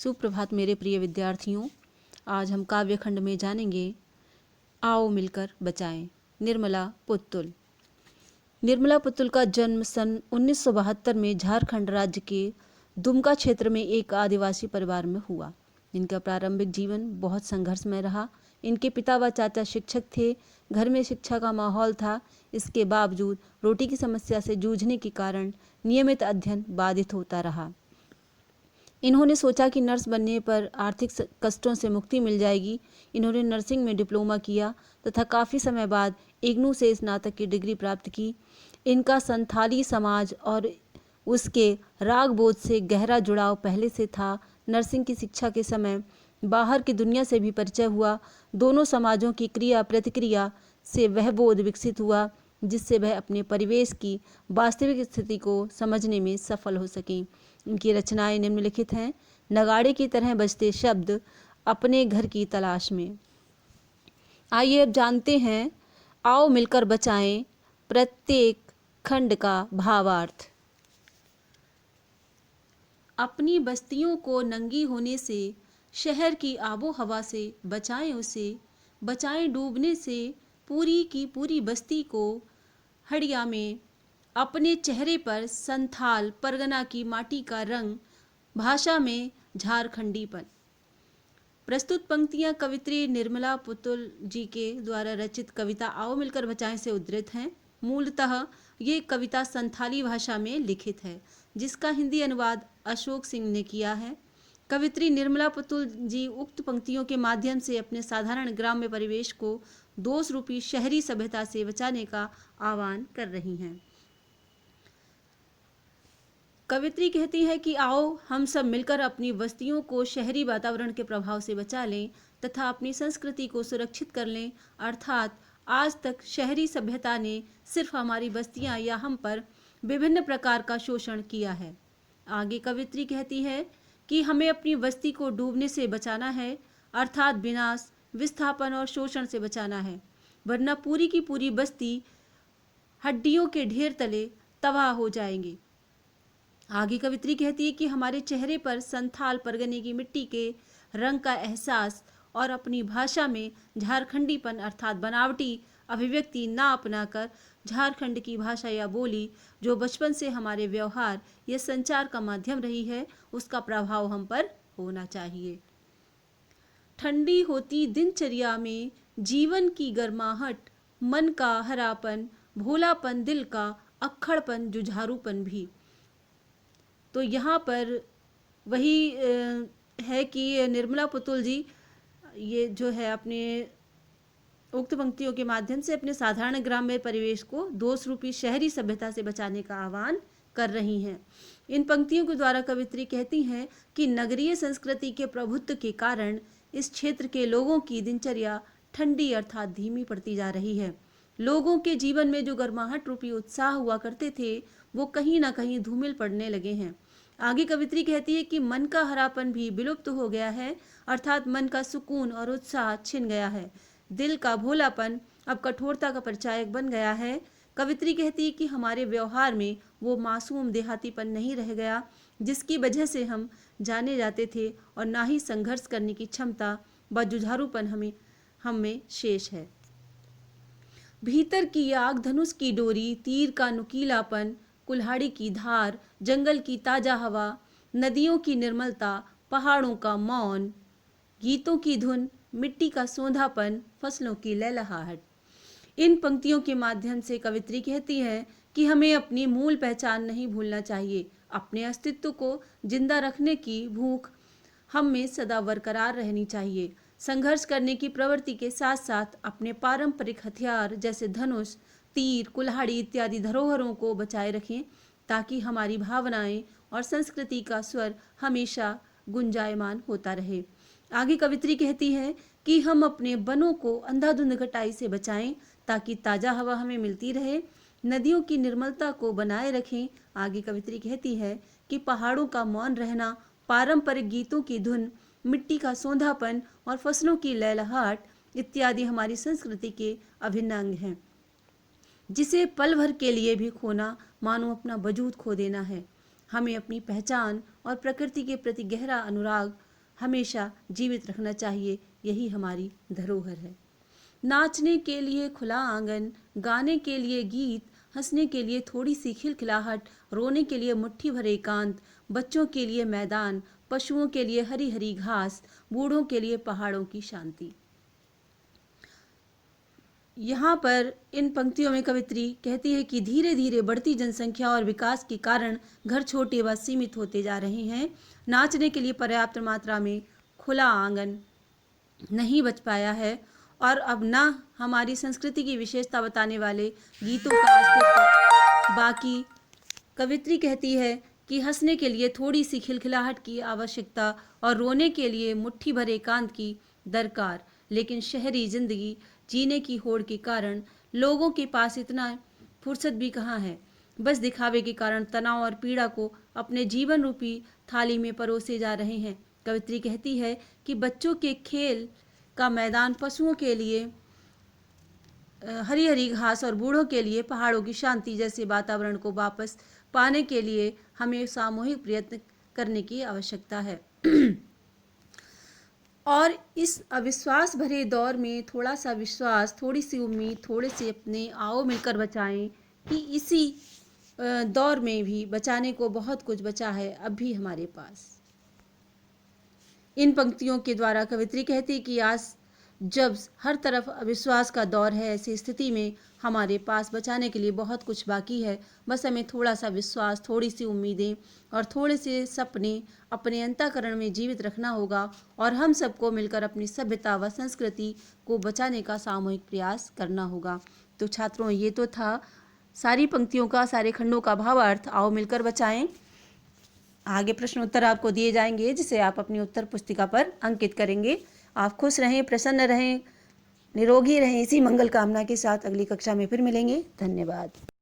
सुप्रभात मेरे प्रिय विद्यार्थियों। आज हम काव्य खंड में जानेंगे आओ मिलकर बचाएं। निर्मला पुत्तुल। निर्मला पुत्तुल का जन्म सन 1972 में झारखंड राज्य के दुमका क्षेत्र में एक आदिवासी परिवार में हुआ। इनका प्रारंभिक जीवन बहुत संघर्षमय रहा। इनके पिता व चाचा शिक्षक थे। घर में शिक्षा का माहौल था। इसके बावजूद रोटी की समस्या से जूझने के कारण नियमित अध्ययन बाधित होता रहा। इन्होंने सोचा कि नर्स बनने पर आर्थिक कष्टों से मुक्ति मिल जाएगी। इन्होंने नर्सिंग में डिप्लोमा किया तथा काफ़ी समय बाद इग्नू से स्नातक की डिग्री प्राप्त की। इनका संथाली समाज और उसके राग बोध से गहरा जुड़ाव पहले से था। नर्सिंग की शिक्षा के समय बाहर की दुनिया से भी परिचय हुआ। दोनों समाजों की क्रिया प्रतिक्रिया से वह बोध विकसित हुआ जिससे वह अपने परिवेश की वास्तविक स्थिति को समझने में सफल हो सकें। इनकी रचनाएं निम्नलिखित हैं। नगाड़े की तरह बजते शब्द, अपने घर की तलाश में। आइए अब जानते हैं आओ मिलकर बचाएं प्रत्येक खंड का भावार्थ। अपनी बस्तियों को नंगी होने से, शहर की आबो हवा से बचाएं उसे, बचाएं डूबने से पूरी की पूरी बस्ती को। हड़िया में अपने चेहरे पर संथाल परगना की माटी का रंग, भाषा में झारखंडीपन। प्रस्तुत पंक्तियां कवित्री निर्मला पुत्तुल जी के द्वारा रचित कविता आओ मिलकर बचाएं से उद्धृत हैं। मूलतः ये कविता संथाली भाषा में लिखित है जिसका हिंदी अनुवाद अशोक सिंह ने किया है। कवित्री निर्मला पुत्तुल जी उक्त पंक्तियों के माध्यम से अपने साधारण ग्राम्य परिवेश को दोष रूपी शहरी सभ्यता से बचाने का आह्वान कर रही हैं। कवित्री कहती है कि आओ हम सब मिलकर अपनी बस्तियों को शहरी वातावरण के प्रभाव से बचा लें तथा अपनी संस्कृति को सुरक्षित कर लें। अर्थात आज तक शहरी सभ्यता ने सिर्फ हमारी बस्तियां या हम पर विभिन्न प्रकार का शोषण किया है। आगे कवित्री कहती है कि हमें अपनी बस्ती को डूबने से बचाना है, अर्थात विनाश, विस्थापन और शोषण से बचाना है, वरना पूरी की पूरी बस्ती हड्डियों के ढेर तले तबाह हो जाएंगे। आगे कवित्री कहती है कि हमारे चेहरे पर संथाल परगने की मिट्टी के रंग का एहसास और अपनी भाषा में झारखंडीपन अर्थात बनावटी अभिव्यक्ति ना अपनाकर झारखंड की भाषा या बोली जो बचपन से हमारे व्यवहार या संचार का माध्यम रही है उसका प्रभाव हम पर होना चाहिए। ठंडी होती दिनचर्या में जीवन की गर्माहट, मन का हरापन, भोलापन, दिल का अक्खड़पन, जुझारूपन भी। तो यहाँ पर वही है कि निर्मला पुत्तुल जी ये जो है अपने उक्त पंक्तियों के माध्यम से अपने साधारण ग्राम्य परिवेश को दोष रूपी शहरी सभ्यता से बचाने का आह्वान कर रही हैं। इन पंक्तियों के द्वारा कवित्री कहती हैं कि नगरीय संस्कृति के प्रभुत्व के कारण इस क्षेत्र के लोगों की दिनचर्या ठंडी अर्थात धीमी पड़ती जा रही है। लोगों के जीवन में जो गर्माहट रूपी उत्साह हुआ करते थे वो कहीं ना कहीं धूमिल पड़ने लगे हैं। आगे कवित्री कहती है कि मन का हरापन भी विलुप्त हो गया है, अर्थात मन का सुकून और उत्साह छिन गया है। दिल का भोलापन अब कठोरता का परिचायक बन गया है। कवित्री कहती है कि हमारे व्यवहार में वो मासूम देहातीपन नहीं रह गया जिसकी वजह से हम जाने जाते थे और ना ही संघर्ष करने की क्षमता व जुझारूपन हम में शेष है। भीतर की आग, धनुष की डोरी, तीर का नुकीलापन, कुल्हाड़ी की धार, जंगल की ताजा हवा, नदियों की निर्मलता, पहाड़ों का मौन, गीतों की धुन, मिट्टी का सोंधापन, फसलों की लहलहाहट। इन पंक्तियों के माध्यम से कवित्री कहती है कि हमें अपनी मूल पहचान नहीं भूलना चाहिए। अपने अस्तित्व को जिंदा रखने की भूख हम में सदा बरकरार रहनी चाहिए। संघर्ष करने की प्रवृत्ति के साथ साथ अपने पारंपरिक हथियार जैसे धनुष, तीर, कुल्हाड़ी इत्यादि धरोहरों को बचाए रखें ताकि हमारी भावनाएं और संस्कृति का स्वर हमेशा गुंजायमान होता रहे। आगे कवित्री कहती है कि हम अपने वनों को अंधाधुंध कटाई से बचाएं ताकि ताजा हवा हमें मिलती रहे, नदियों की निर्मलता को बनाए रखें। आगे कवित्री कहती है कि पहाड़ों का मौन रहना, पारंपरिक गीतों की धुन, मिट्टी का सोंधापन और फसलों की लहलहाट इत्यादि हमारी संस्कृति के अभिन्न अंग हैं जिसे पल भर के लिए भी खोना मानो अपना वजूद खो देना है। हमें अपनी पहचान और प्रकृति के प्रति गहरा अनुराग हमेशा जीवित रखना चाहिए। यही हमारी धरोहर है। नाचने के लिए खुला आंगन, गाने के लिए गीत, हंसने के लिए थोड़ी सी खिलखिलाहट, रोने के लिए मुट्ठी भर एकांत, बच्चों के लिए मैदान, पशुओं के लिए हरी हरी घास, बूढ़ों के लिए पहाड़ों की शांति। यहाँ पर इन पंक्तियों में कवित्री कहती है कि धीरे धीरे बढ़ती जनसंख्या और विकास के कारण घर छोटे व सीमित होते जा रहे हैं। नाचने के लिए पर्याप्त मात्रा में खुला आंगन नहीं बच पाया है और अब ना हमारी संस्कृति की विशेषता बताने वाले गीतों का अस्तित्व। बाकी कवित्री कहती है कि हंसने के लिए थोड़ी सी खिलखिलाहट की आवश्यकता और रोने के लिए मुट्ठी भर एकांत की दरकार। लेकिन शहरी जिंदगी जीने की होड़ के कारण लोगों के पास इतना फुर्सत भी कहाँ है। बस दिखावे के कारण तनाव और पीड़ा को अपने जीवन रूपी थाली में परोसे जा रहे हैं। कवित्री कहती है कि बच्चों के खेल का मैदान, पशुओं के लिए हरी हरी घास और बूढ़ों के लिए पहाड़ों की शांति जैसे वातावरण को वापस पाने के लिए हमें सामूहिक प्रयत्न करने की आवश्यकता है। और इस अविश्वास भरे दौर में थोड़ा सा विश्वास, थोड़ी सी उम्मीद, थोड़े से अपने आओ मिलकर बचाएं कि इसी दौर में भी बचाने को बहुत कुछ बचा है अब भी हमारे पास। इन पंक्तियों के द्वारा कवित्री कहती कि आज जब हर तरफ अविश्वास का दौर है, ऐसी स्थिति में हमारे पास बचाने के लिए बहुत कुछ बाकी है। बस हमें थोड़ा सा विश्वास, थोड़ी सी उम्मीदें और थोड़े से सपने अपने अंतःकरण में जीवित रखना होगा और हम सबको मिलकर अपनी सभ्यता व संस्कृति को बचाने का सामूहिक प्रयास करना होगा। तो छात्रों, ये तो था सारी पंक्तियों का, सारे खंडों का भावार्थ। आओ मिलकर बचाएं। आगे प्रश्न उत्तर आपको दिए जाएंगे जिसे आप अपनी उत्तर पुस्तिका पर अंकित करेंगे। आप खुश रहें, प्रसन्न रहें, निरोगी रहें। इसी मंगल कामना के साथ अगली कक्षा में फिर मिलेंगे। धन्यवाद।